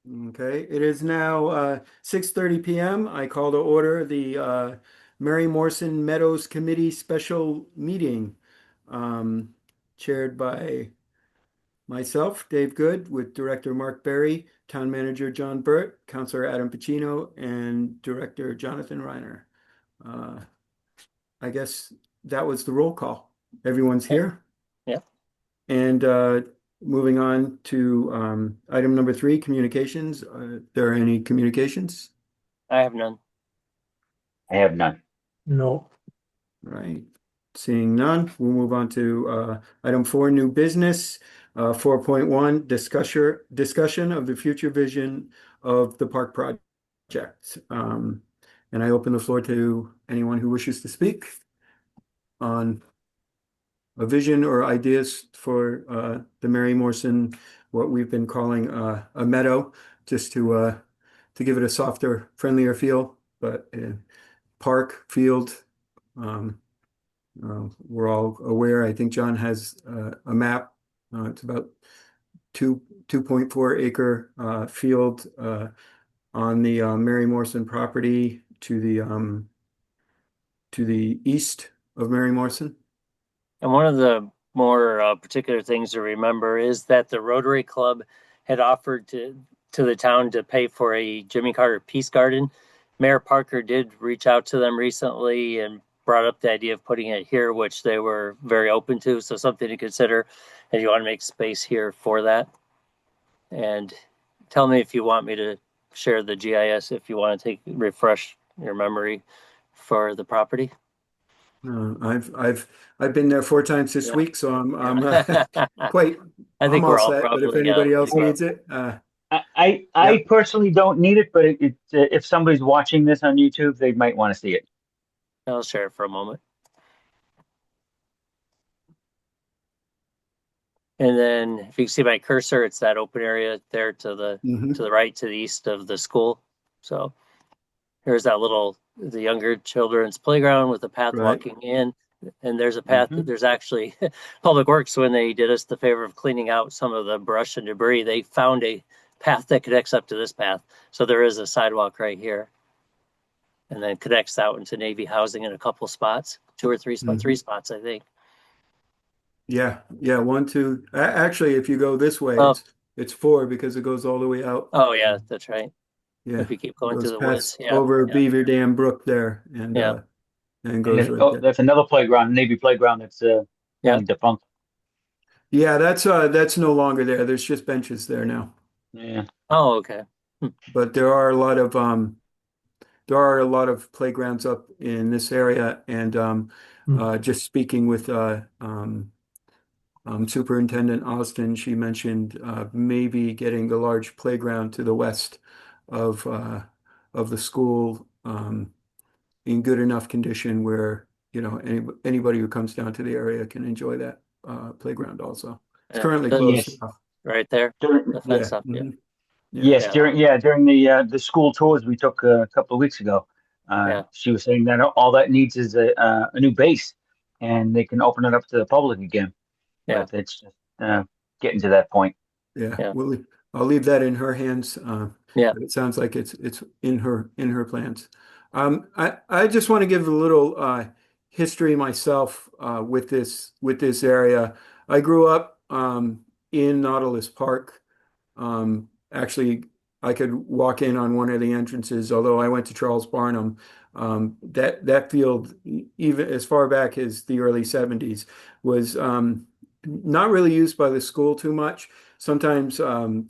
adjourned. Okay, it is now 6:30 p.m. I call to order the Mary Morrison Meadows Committee special meeting, um, chaired by myself, Dave Good, with Director Mark Berry, Town Manager John Burt, Councilor Adam Pacino, and Director Jonathan Reiner. Uh, I guess that was the roll call. Everyone's Yeah. here. Yeah. And moving on to item number 3, communications. There are any communications? I have none. I have none. No. Right. Seeing none, we'll move on to item 4, new business. 4.1, discussion of the future vision of the park project. And I open the floor to anyone who wishes to speak on a vision or ideas for the Mary Morrison, what we've been calling a meadow, just to give it a softer, friendlier feel, but park, field. We're all aware. I think John has a map. It's about 2.4 acre field on the Mary Morrison property to the east of Mary Morrison. And one of the more particular things to remember is that the Rotary Club had offered to the town to pay for a Jimmy Carter Peace Garden. Mayor Parker did reach out to them recently and brought up the idea of putting it here, which they were very open to. So something to consider, and you want to make space here for that. And tell me if you want me to share the GIS, if you want to refresh your memory for the property. I've been there 4 times this week, so I'm quite. I think I'm we're all all set. But if probably, anybody yeah, else needs it, I personally don't need it, but if somebody's watching this on YouTube, they might want to see it. I'll share it for a moment. And then if you can see my cursor, it's that open area there to the right, to the east of the school. So here's that the younger children's playground with a path walking in. And there's a path that there's actually Public Works, when they did us the favor of cleaning out some of the brush and debris, they found a path that connects up to this path. So there is a sidewalk right here. And then connects out into Navy housing in a couple spots, 2 or 3 spots, 3 spots, I think. Yeah, 1, 2. Actually, if you go this way, it's 4 because it goes all the way out. Oh yeah, that's right. Yeah, if you keep going through the woods, over Beaver Dam Brook there, and goes right there. That's another playground, Navy playground that's defunct. Yeah, that's no longer there. There's just benches there now. Yeah. Oh, okay. But there are a lot of playgrounds up in this area, and just speaking with Superintendent Austin, she mentioned maybe getting the large playground to the west of the school in good enough condition where anybody who comes down to the area can enjoy that playground also. It's currently closed enough. Right there. The fence up. Yes, during the school tours we took a couple of weeks ago, she was saying that all that needs is a new base, and they can open it up to the public again. Yeah, but it's just getting to that point. Yeah. Well, I'll leave that in her hands. But it sounds like it's in her plans. I just want to give a little history myself with this area. I grew up in Nautilus Park. Actually, I could walk in on one of the entrances, although I went to Charles Barnum. That field, even as far back as the early 70s, was not really used by the school too much. Sometimes,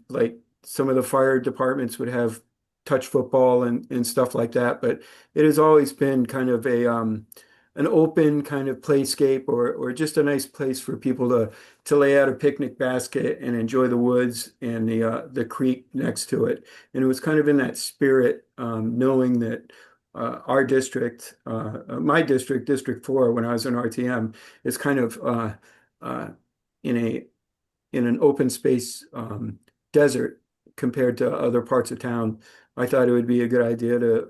like some of the fire departments would have touch football and stuff like that, but it has always been kind of an open kind of playscape or just a nice place for people to lay out a picnic basket and enjoy the woods and the creek next to it. And it was kind of in that spirit, knowing that our district, my district, District 4, when I was in RTM, is kind of in an open space desert compared to other parts of town. I thought it would be a good idea to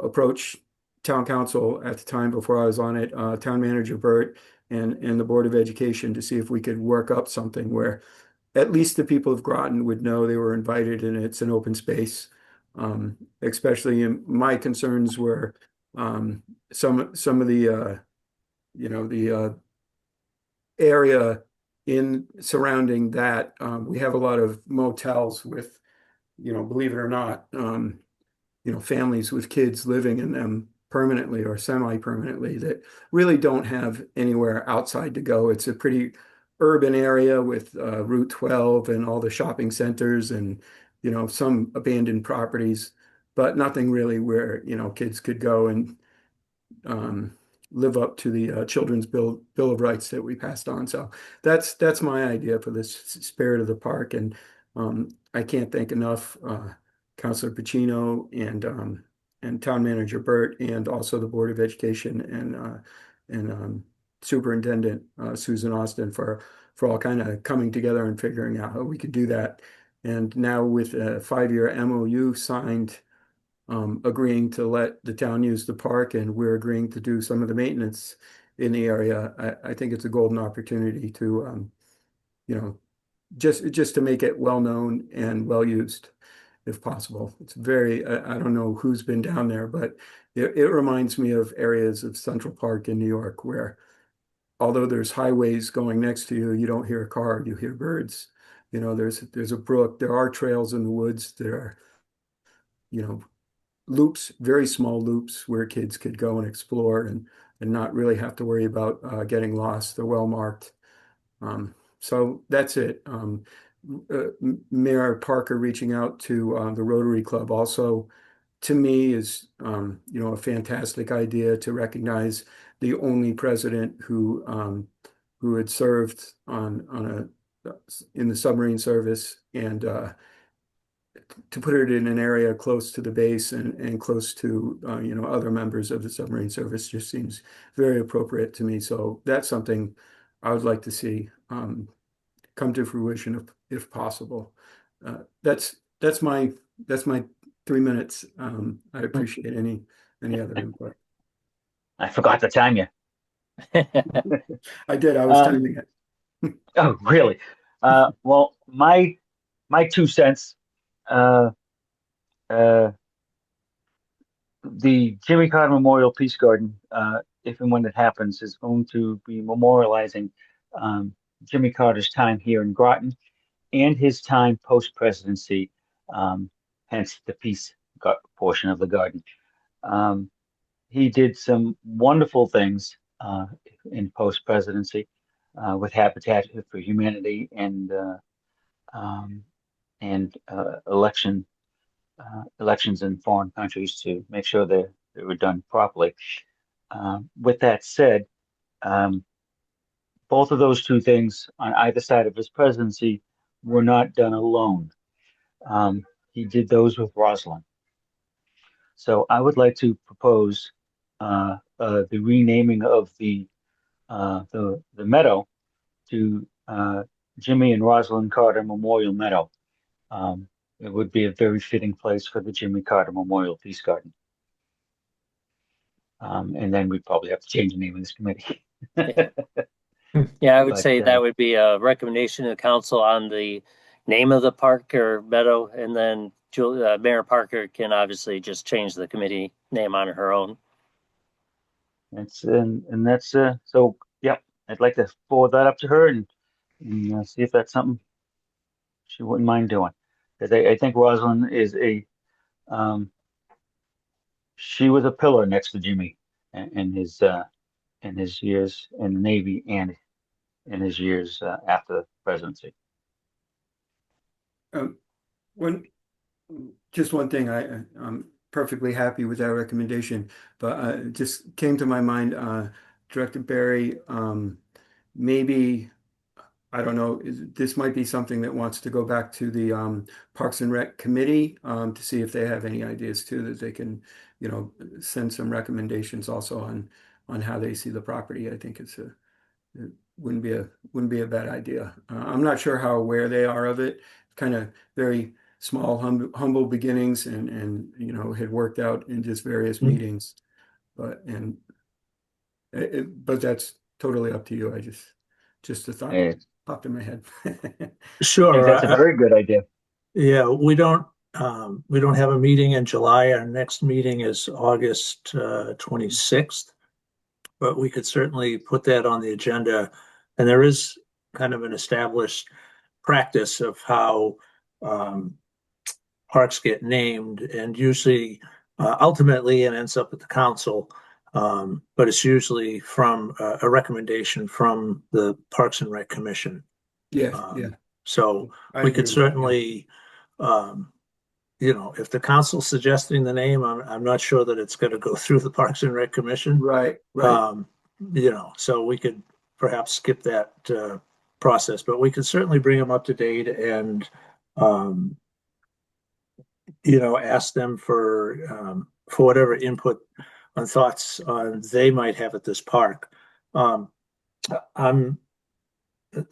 approach town council at the time before I was on it, town manager Burt and the Board of Education, to see if we could work up something where at least the people of Groton would know they were invited and it's an open space. Especially my concerns were some of the the area in surrounding that. We have a lot of motels with, believe it or not, families with kids living in them permanently or semi-permanently that really don't have anywhere outside to go. It's a pretty urban area with Route 12 and all the shopping centers and, some abandoned properties, but nothing really where, kids could go and um, live up to the Children's Bill of Rights that we passed on. So that's my idea for this spirit of the park, and I can't thank enough Councilor Pacino and Town Manager Burt, and also the Board of Education and Superintendent Susan Austin for all kind of coming together and figuring out how we could do that. And now with a 5-year MOU signed, agreeing to let the town use the park, and we're agreeing to do some of the maintenance in the area. I think it's a golden opportunity to, you know, just to make it well known and well used, if possible. It's very, I don't know who's been down there, but it reminds me of areas of Central Park in New York where, although there's highways going next to you, you don't hear a car, you hear birds. There's a brook, there are trails in the woods, there are, you know, loops, very small loops where kids could go and explore and not really have to worry about getting lost. They're well marked. So that's it. Mayor Parker reaching out to the Rotary Club also, to me, is a fantastic idea to recognize the only president who had served in the submarine service, and to put it in an area close to the base and close to other members of the submarine service just seems very appropriate to me. So that's something I would like to see come to fruition if possible. That's my 3 minutes. I appreciate any other input. I forgot to time you. I did. I was timing it. Oh, really? Well, my 2 cents. Uh, uh, the Jimmy Carter Memorial Peace Garden, if and when it happens, is going to be memorializing Jimmy Carter's time here in Groton and his time post-presidency, hence the peace portion of the garden. He did some wonderful things in post-presidency with Habitat for Humanity um, and elections in foreign countries to make sure they were done properly. With that said, um, both of those two things on either side of his presidency were not done alone. He did those with Rosalind. So I would like to propose the renaming of the meadow to Jimmy and Rosalind Carter Memorial Meadow. It would be a very fitting place for the Jimmy Carter Memorial Peace Garden. And then we'd probably have to change the name of this committee. Yeah, I would say that would be a recommendation to the council on the name of the park or meadow, and then Mayor Parker can obviously just change the committee name on her own. That's so. Yeah, I'd like to forward that up to her and see if that's something she wouldn't mind doing. Because I think Rosalind is she was a pillar next to Jimmy in his years in the Navy and in his years after the presidency. When Just one thing, I'm perfectly happy with that recommendation, but it just came to my mind, Director Barry, maybe, I don't know, this might be something that wants to go back to the Parks and Rec Committee to see if they have any ideas too, that they can, send some recommendations also on how they see the property. I think it wouldn't be a bad idea. I'm not sure how aware they are of it. Kind of very small, humble beginnings, and had worked out in just various meetings, but that's totally up to you. Just a thought. popped in my head. I think Sure. that's a very good idea. Yeah, we don't have a meeting in July. Our next meeting is August 26th, but we could certainly put that on the agenda. And there is kind of an established practice of how um, parks get named, and usually, ultimately, it ends up at the council. But it's usually from a recommendation from the Parks and Rec Commission. Yeah, yeah, So I we agree could with that. Yeah. certainly, um, if the council's suggesting the name, I'm not sure that it's going to go through the Parks and Rec Commission. Right, right. Um, so we could perhaps skip that process, but we could certainly bring them up to date and, um, ask them for whatever input and thoughts they might have at this park. Um, I'm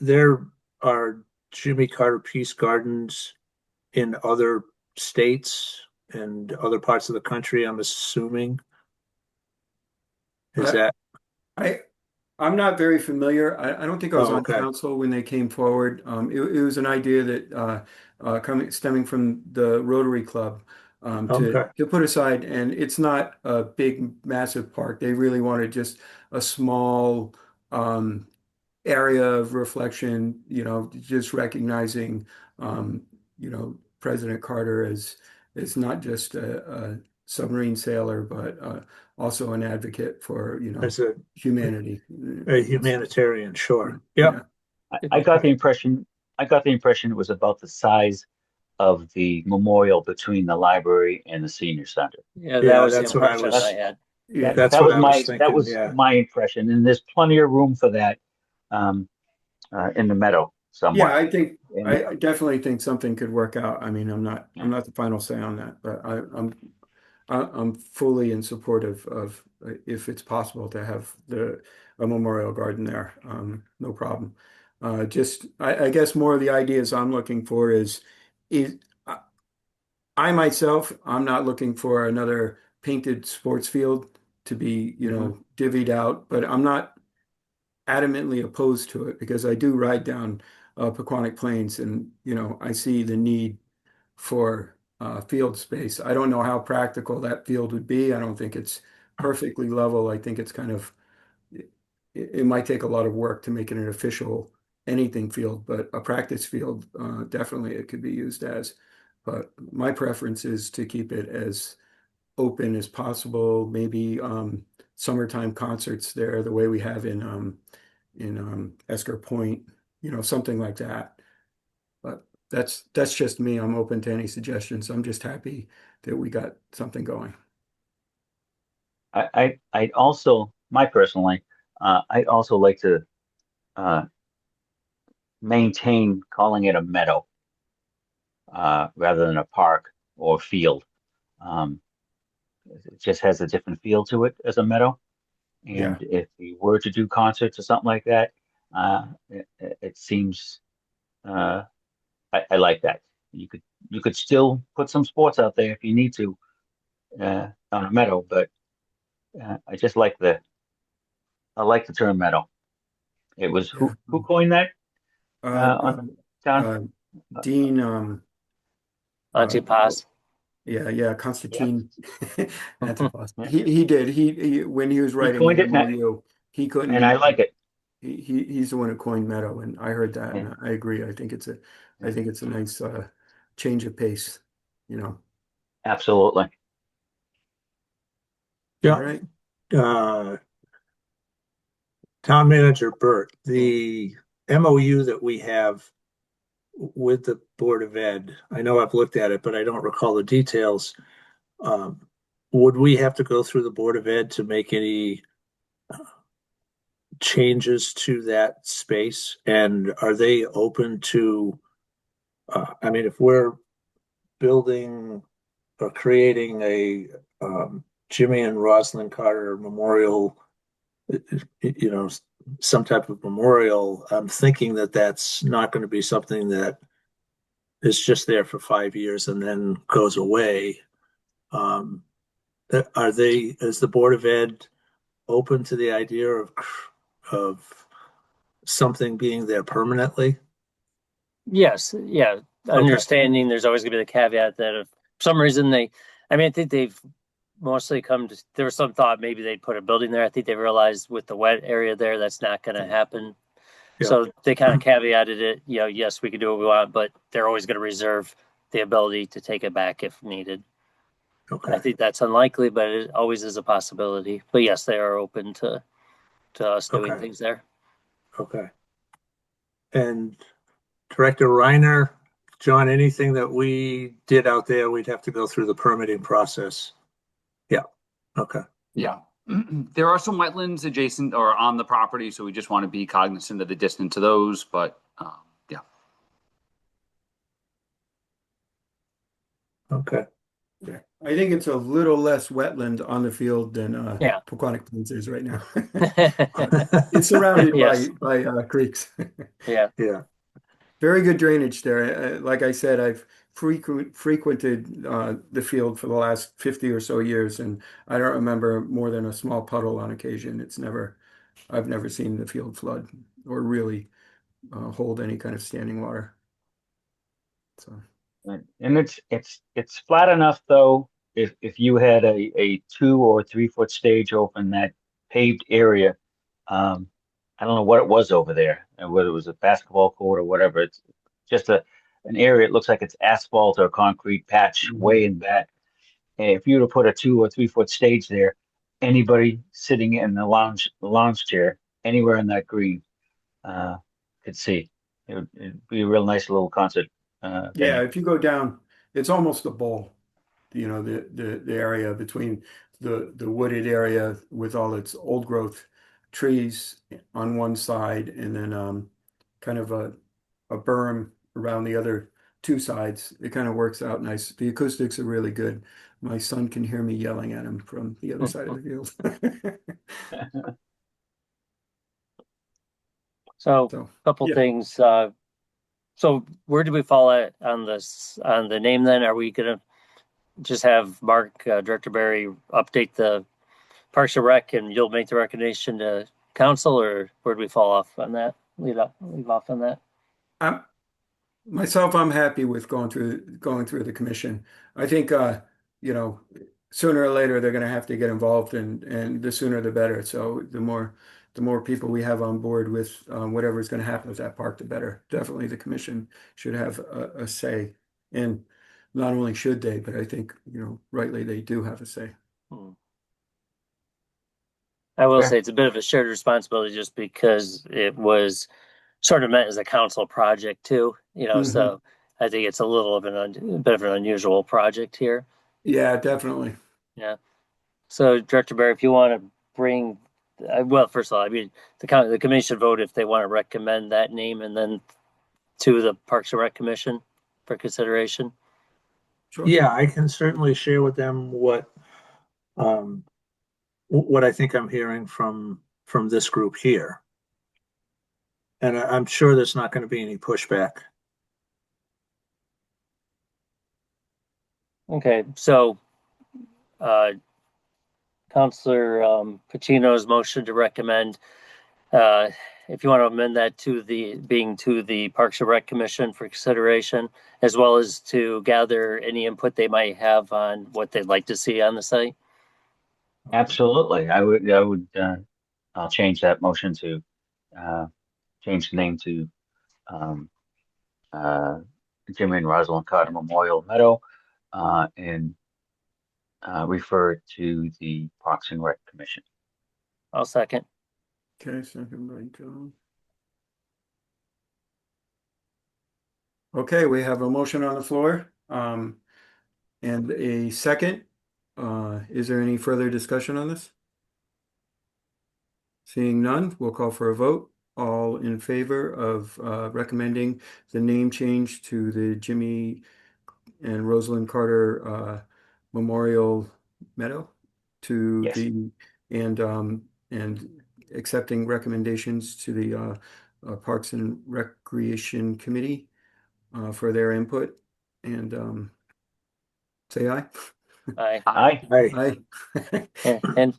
There are Jimmy Carter Peace Gardens in other states and other parts of the country, I'm assuming. Is But that? I I'm not very familiar. I don't think I was Oh, on okay. council when they came forward. It was an idea that coming stemming from the Rotary Club Okay. to put aside, and it's not a big, massive park. They really wanted just a small area of reflection. Just recognizing, President Carter as not just a submarine sailor, but also an advocate for, As a, humanity. a humanitarian, Yeah. sure. Yeah. Yep. I got the impression it was about the size of the memorial between the library and the senior center. Yeah, that Yeah, was the that's what I impression I was. That's had. Yeah. That's that what was I was that thinking. was Yeah. my impression, and there's plenty of room for that um, in the meadow Yeah, somewhere. And I definitely think something could work out. I mean, I'm not the final say on that, but I'm fully in support of if it's possible to have a memorial garden there. No problem. Just I guess more of the ideas I'm looking for is I myself, I'm not looking for another painted sports field to be, Mhm. divvied out, but I'm not adamantly opposed to it because I do ride down Pequannock Plains, and I see the need for field space. I don't know how practical that field would be. I don't think it's perfectly level. I think it's kind of it might take a lot of work to make it an official anything field, but a practice field, definitely it could be used as. But my preference is to keep it as open as possible. Maybe summertime concerts there, the way we have in Esker Point, something like that. But that's just me. I'm open to any suggestions. I'm just happy that we got something going. I'd also, my personally, I'd also like to uh, maintain calling it a meadow rather than a park or field. Um, it just has a different feel to it as a meadow. Yeah, And if we were to do concerts or something like that, it seems I like that. You could still put some sports out there if you need to on a meadow, but I just like I like the term meadow. It was yeah. who coined that Uh, on the town? uh, Dean, uh, Antipas. yeah, yeah, Yeah, Constantine Antipas. yeah. He did. He when he was He writing the coined it, MOU, he couldn't and I be. like it. He's the one who coined Meadow, and I heard that, Yeah, and I agree. I yeah. think it's a nice change of pace. You know. Absolutely. All Yeah. right. Uh, Town Manager Burt, the MOU that we have with the Board of Ed, I know I've looked at it, but I don't recall the details. Um, would we have to go through the Board of Ed to make any changes to that space? And are they open to, if we're building or creating a Jimmy and Rosalind Carter Memorial, you know, some type of memorial, I'm thinking that that's not going to be something that is just there for 5 years and then goes away. Um, is the Board of Ed open to the idea of something being there permanently? Yes, yeah. Okay. Understanding there's always gonna be the caveat that if for some reason I mean, I think they've mostly come to, there was some thought maybe they'd put a building there. I think they realized with the wet area there, that's not gonna happen. Yeah. So they kind of caveated it, yes, we can do what we want, but they're always gonna reserve the ability to take it back if needed. I Okay. think that's unlikely, but it always is a possibility. But yes, they are open to us doing Okay. things there. Okay. And Director Reiner, John, anything that we did out there, we'd have to go through the permitting process. Yeah. Okay. Yeah. There are some wetlands adjacent or on the property, so we just want to be cognizant of the distance to those, but yeah. Okay. Yeah, I think it's a little less wetland on the field than Yeah. Pequannock Plains is right now. It's surrounded Yes. by creeks. Yeah. Yeah. Very good drainage there. Like I said, I've frequented the field for the last 50 or so years, and I don't remember more than a small puddle on occasion. I've never seen the field flood or really hold any kind of standing water. So. And it's flat enough though, if you had a 2 or 3 foot stage open that paved area, I don't know what it was over there, and whether it was a basketball court or whatever. It's just an area. It looks like it's asphalt or concrete patch way in back. And if you were to put a 2 or 3 foot stage there, anybody sitting in the lounge chair anywhere in that green uh, could see. It'd be a real nice little concert Yeah, venue. if you go down, it's almost a bowl, the area between the wooded area with all its old growth trees on one side and then kind of a berm around the other two sides. It kind of works out nice. The acoustics are really good. My son can hear me yelling at him from the other side of the field. So, So, a couple yeah. things. So where do we fall at on this, on the name then? Are we gonna just have Mark, Director Barry update the Parks and Rec and you'll make the recommendation to council, or where do we fall off on that? Leave off on that? I'm Myself, I'm happy with going through the commission. I think you know, sooner or later they're going to have to get involved, and the sooner the better. So the more people we have on board with whatever is going to happen with that park, the better. Definitely, the commission should have a say, and not only should they, but I think rightly they do have a say. Hmm. I will Fair. say it's a bit of a shared responsibility just because it was sort of meant as a council project too, so I think it's a little of a bit of an unusual project here. Yeah, definitely. Yeah. So Director Barry, if you want to bring, well, first of all, I mean, the commission should vote if they want to recommend that name and then to the Parks and Rec Commission for consideration. Sure. Yeah, I can certainly share with them what I think I'm hearing from this group here. And I'm sure there's not going to be any pushback. Okay, so Councilor Pacino's motion to recommend, if you want to amend that to the Parks and Rec Commission for consideration, as well as to gather any input they might have on what they'd like to see on the site. Absolutely. I'll change that motion to change the name to um, uh, Jimmy and Rosalind Carter Memorial Meadow and refer it to the Parks and Rec Commission. I'll second. Okay, second by John. Okay, we have a motion on the floor, and a second. Is there any further discussion on this? Seeing none, we'll call for a vote. All in favor of recommending the name change to the Jimmy and Rosalind Carter Memorial Meadow to Yes. and accepting recommendations to the Parks and Recreation Committee for their input, and say aye. Aye. Aye. Hey, Aye. And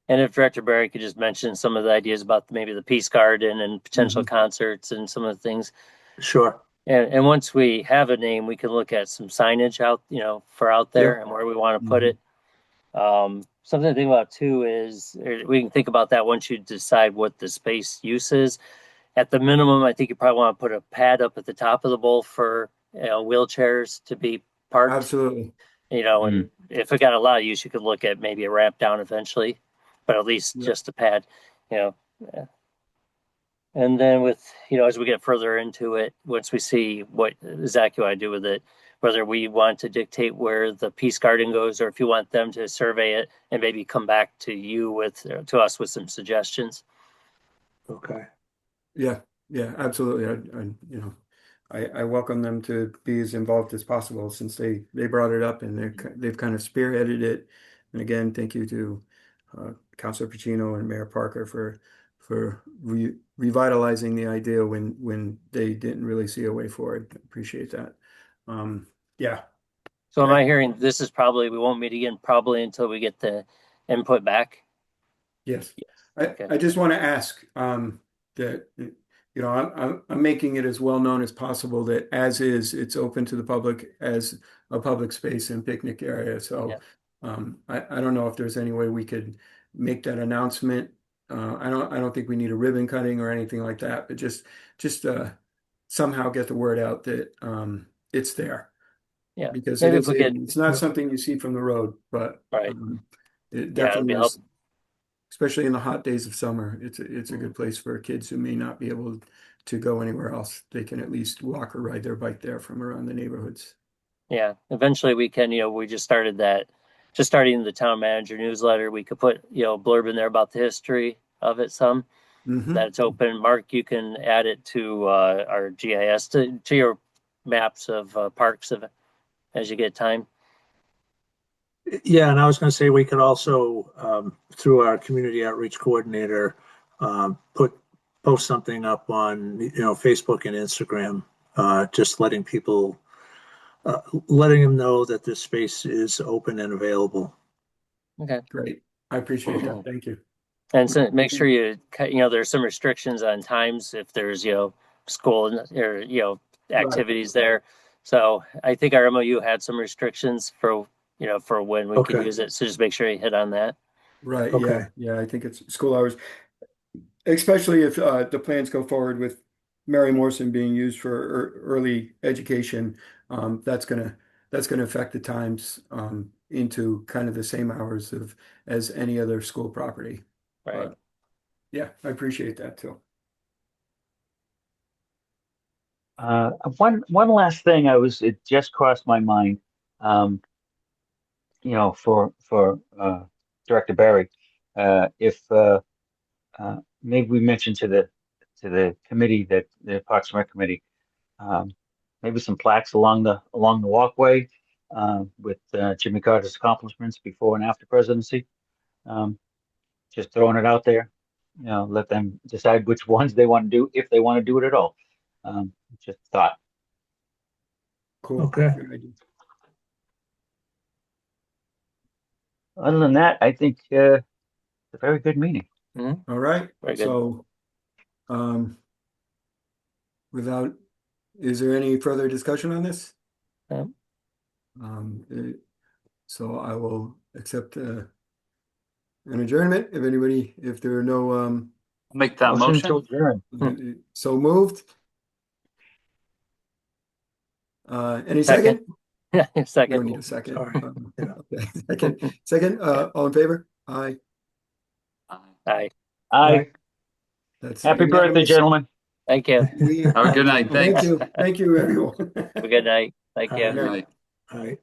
And if Director Barry could just mention some of the ideas about maybe the Peace Garden and potential concerts and some of the things. Sure. And once we have a name, we can look at some signage out, for out there and where we want to put it. Something to think about too is we can think about that once you decide what the space use is. At the minimum, I think you probably want to put a pad up at the top of the bowl for wheelchairs to be parked. Absolutely. And if it got a lot of use, you could look at maybe a ramp down eventually, but at least just a pad, And then as we get further into it, once we see what exactly what I do with it, whether we want to dictate where the Peace Garden goes, or if you want them to survey it and maybe come back to us with some suggestions. Okay. Yeah, absolutely. I welcome them to be as involved as possible since they brought it up and they've kind of spearheaded it. And again, thank you to Councilor Pacino and Mayor Parker for revitalizing the idea when they didn't really see a way forward. Appreciate that. Yeah. So am I hearing this is we won't meet again probably until we get the input back? Yes. Okay. I just want to ask that I'm making it as well known as possible that as is, it's open to the public as a public space and picnic area. So I don't know if there's any way we could make that announcement. I don't think we need a ribbon cutting or anything like that, but just somehow get the word out that it's there. Yeah. Because Maybe it's not something you see from the road, but it definitely is. Especially in the hot days of summer, it's a good place for kids who may not be able to go anywhere else. They can at least walk or ride their bike there from around the neighborhoods. Yeah, eventually we can, we just starting the town manager newsletter. We could put, blurb in there about the history of it that it's open. Mark, you can add it to our GIS to your maps of parks as you get time. Yeah, and I was going to say we could also, through our community outreach coordinator, post something up on Facebook and Instagram, just letting them know that this space is open and available. Okay, great. I appreciate that. Thank you. And so make sure there's some restrictions on times if there's school or activities there. So I think our MOU had some restrictions for when we can use it. So just make sure you hit on that. Right. Okay. Yeah. I think it's school hours, especially if the plans go forward with Mary Morrisson being used for early education. That's gonna affect the times into kind of the same hours as any other school property. Right. Yeah, I appreciate that too. One last thing it just crossed my mind. For Director Barry, if maybe we mentioned to the committee, that the Parks and Rec committee, maybe some plaques along the walkway with Jimmy Carter's accomplishments before and after presidency. Just throwing it out there, let them decide which ones they want to do, if they want to do it at all. Just thought. Cool. Okay. Good idea. Other than that, I think it's a very good meeting. All right. Very good. So, is there any further discussion on this? No. So I will accept an adjournment. If there are no Make that motion. to adjourn. So moved. Any second? Yeah, second. You don't need a second. Sorry. Okay. Second. All in favor? Aye. Aye. Aye. That's Happy birthday, unanimous. gentlemen. Thank you. Have a good night. Thanks. Thank you, everyone. Have a good night. Thank you. Good night. All right.